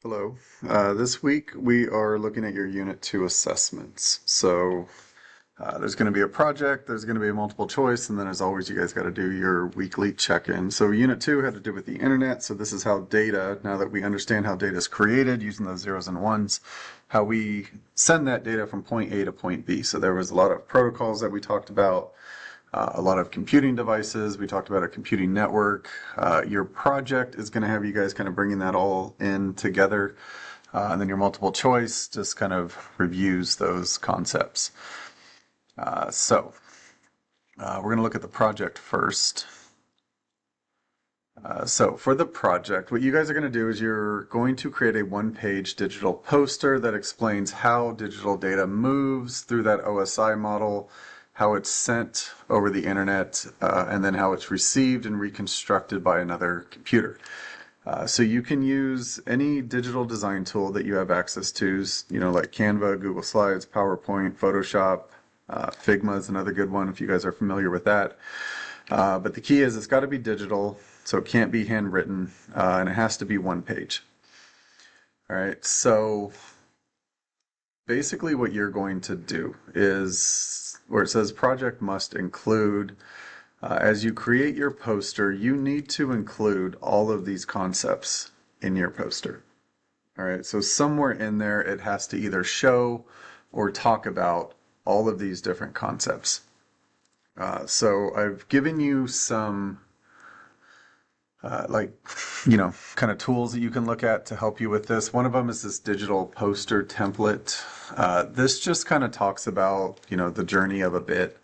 Hello. This week we are looking at your Unit 2 assessments. There's going to be a project, there's going to be a multiple choice, and then as always you guys got to do your weekly check-in. So Unit 2 had to do with the internet, so this is how data, now that we understand how data is created using those zeros and ones, how we send that data from point A to point B. So there was a lot of protocols that we talked about, a lot of computing devices. We talked about a computing network. Your project is going to have you guys kind of bringing that all in together. And then your multiple choice just kind of reviews those concepts. We're going to look at the project first. So for the project, what you guys are going to do is you're going to create a one-page digital poster that explains how digital data moves through that OSI model, how it's sent over the internet, and then how it's received and reconstructed by another computer. So you can use any digital design tool that you have access to, like Canva, Google Slides, PowerPoint, Photoshop, Figma is another good one if you guys are familiar with that. But the key is it's got to be digital, so it can't be handwritten, and it has to be one page. All right, so basically what you're going to do is where it says project must include, as you create your poster, you need to include all of these concepts in your poster. All right, so somewhere in there it has to either show or talk about all of these different concepts. So I've given you some kind of tools that you can look at to help you with this. One of them is this digital poster template. This just kind of talks about, the journey of a bit.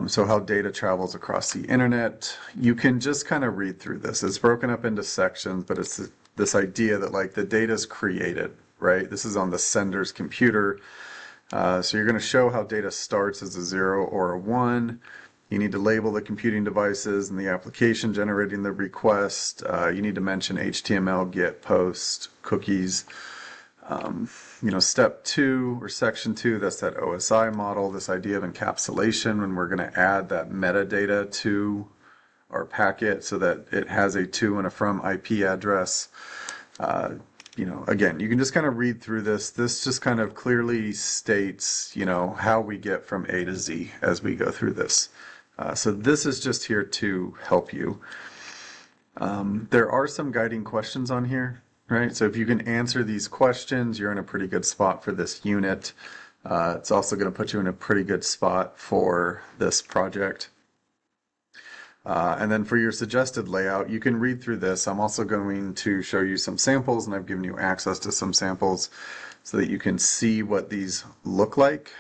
So how data travels across the internet. You can just kind of read through this. It's broken up into sections, but it's this idea that like the data is created, right? This is on the sender's computer. So you're going to show how data starts as a 0 or a 1. You need to label the computing devices and the application generating the request. You need to mention HTML, GET, POST, cookies. Step 2 or section 2, that's that OSI model, this idea of encapsulation when we're going to add that metadata to our packet so that it has a to and a from IP address. Again, you can just kind of read through this. This just kind of clearly states, how we get from A to Z as we go through this. So this is just here to help you. There are some guiding questions on here, right? So if you can answer these questions, you're in a pretty good spot for this unit. It's also going to put you in a pretty good spot for this project. And then for your suggested layout, you can read through this. I'm also going to show you some samples, and I've given you access to some samples so that you can see what these look like.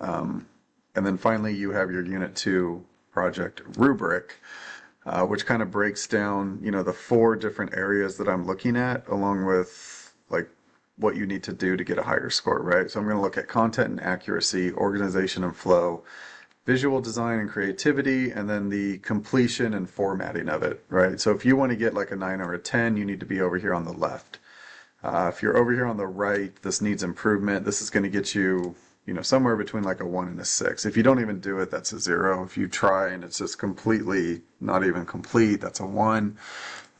And then finally, you have your Unit 2 project rubric, which kind of breaks down, the 4 different areas that I'm looking at, along with like what you need to do to get a higher score, right? So I'm going to look at content and accuracy, organization and flow, visual design and creativity, and then the completion and formatting of it, right? So if you want to get like a 9 or a 10, you need to be over here on the left. If you're over here on the right, this needs improvement. This is going to get you, somewhere between like a 1 and a 6. If you don't even do it, that's a 0. If you try and it's just completely not even complete, that's a 1.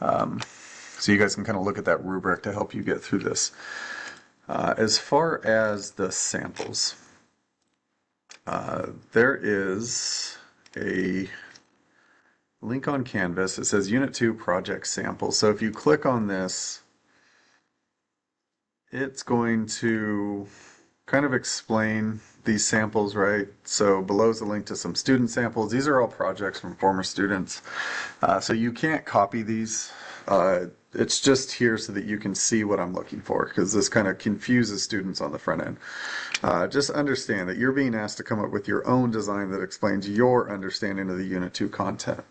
So you guys can kind of look at that rubric to help you get through this. As far as the samples, there is a link on Canvas. It says Unit 2 Project Samples. So if you click on this, it's going to kind of explain these samples, right? So below is a link to some student samples. These are all projects from former students. So you can't copy these. It's just here so that you can see what I'm looking for, because this kind of confuses students on the front end. Just understand that you're being asked to come up with your own design that explains your understanding of the Unit 2 content.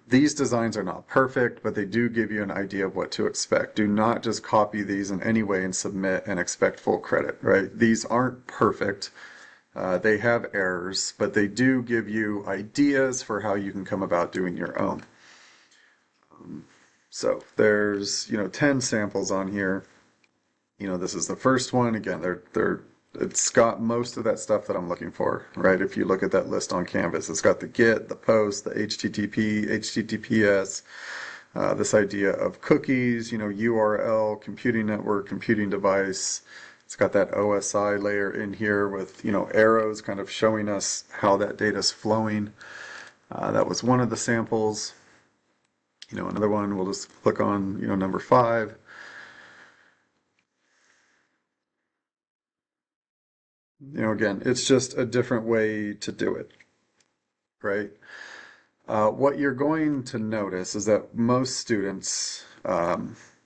These designs are not perfect, but they do give you an idea of what to expect. Do not just copy these in any way and submit and expect full credit, right? These aren't perfect. They have errors, but they do give you ideas for how you can come about doing your own. So there's, 10 samples on here. This is the first one. Again, it's got most of that stuff that I'm looking for, right? If you look at that list on Canvas, it's got the GET, the POST, the HTTP, HTTPS, This idea of cookies, URL, computing network, computing device. It's got that OSI layer in here with, arrows kind of showing us how that data is flowing. That was one of the samples. Another one, we'll just click on, number 5. Again, it's just a different way to do it, right? What you're going to notice is that most students,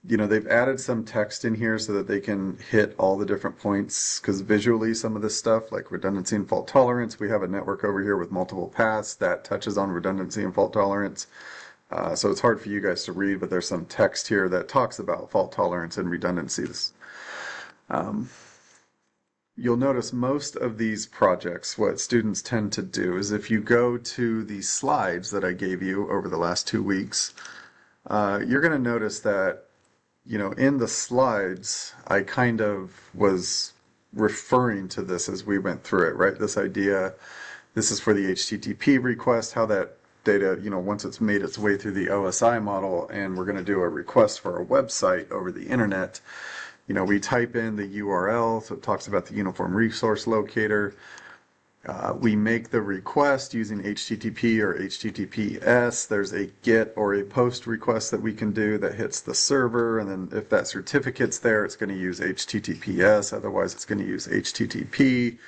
they've added some text in here so that they can hit all the different points, because visually some of this stuff, like redundancy and fault tolerance, we have a network over here with multiple paths that touches on redundancy and fault tolerance. So it's hard for you guys to read, but there's some text here that talks about fault tolerance and redundancies. You'll notice most of these projects, what students tend to do is if you go to the slides that I gave you over the last 2 weeks, you're going to notice that, in the slides, I kind of was referring to this as we went through it, right? This idea, this is for the HTTP request, how that data, once it's made its way through the OSI model and we're going to do a request for a website over the internet, we type in the URL, so it talks about the Uniform Resource Locator. We make the request using HTTP or HTTPS. There's a GET or a POST request that we can do that hits the server, and then if that certificate's there, it's going to use HTTPS. Otherwise, it's going to use HTTP.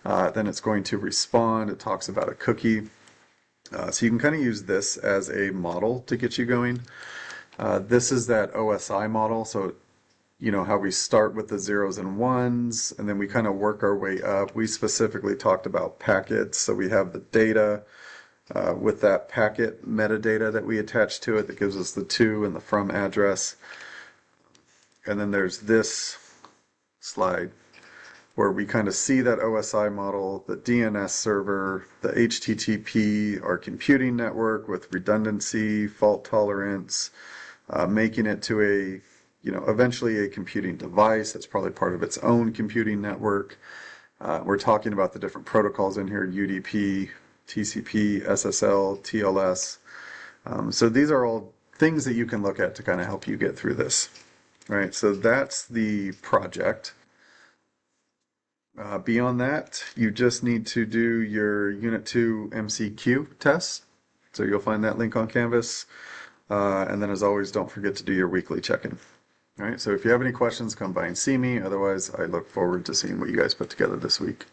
Then it's going to respond. It talks about a cookie. So you can kind of use this as a model to get you going. This is that OSI model, so how we start with the zeros and ones, and then we kind of work our way up. We specifically talked about packets, so we have the data with that packet metadata that we attach to it that gives us the to and the from address. And then there's this slide where we kind of see that OSI model, the DNS server, the HTTP, our computing network with redundancy, fault tolerance, making it to a eventually a computing device that's probably part of its own computing network. We're talking about the different protocols in here, UDP, TCP, SSL, TLS. So these are all things that you can look at to kind of help you get through this. All right, so that's the project. Beyond that, you just need to do your Unit 2 MCQ test. So you'll find that link on Canvas. And then as always, don't forget to do your weekly check-in. All right, so if you have any questions, come by and see me. Otherwise, I look forward to seeing what you guys put together this week.